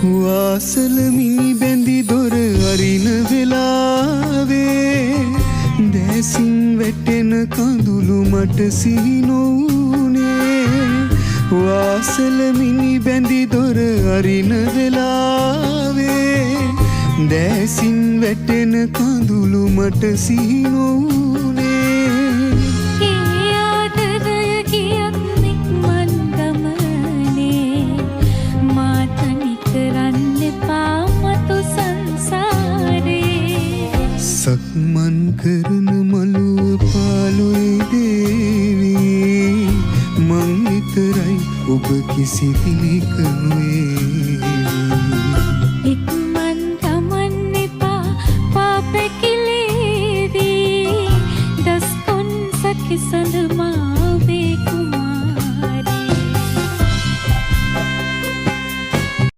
වාසල මිනි බැඳි දොර අරින වෙලාවේ දැසින් වැටෙන කඳුළු මට සිහි නොවුනේ. වාසල මිනි බැඳි දොර අරින වෙලාවේ දැසින් වැටෙන කඳුළු මට සිහි නොවුනේ. සක්මන් කරන මළුව පාලොයි දේවී මං විතරයි ඔබ කිසි දිනක නොවේ.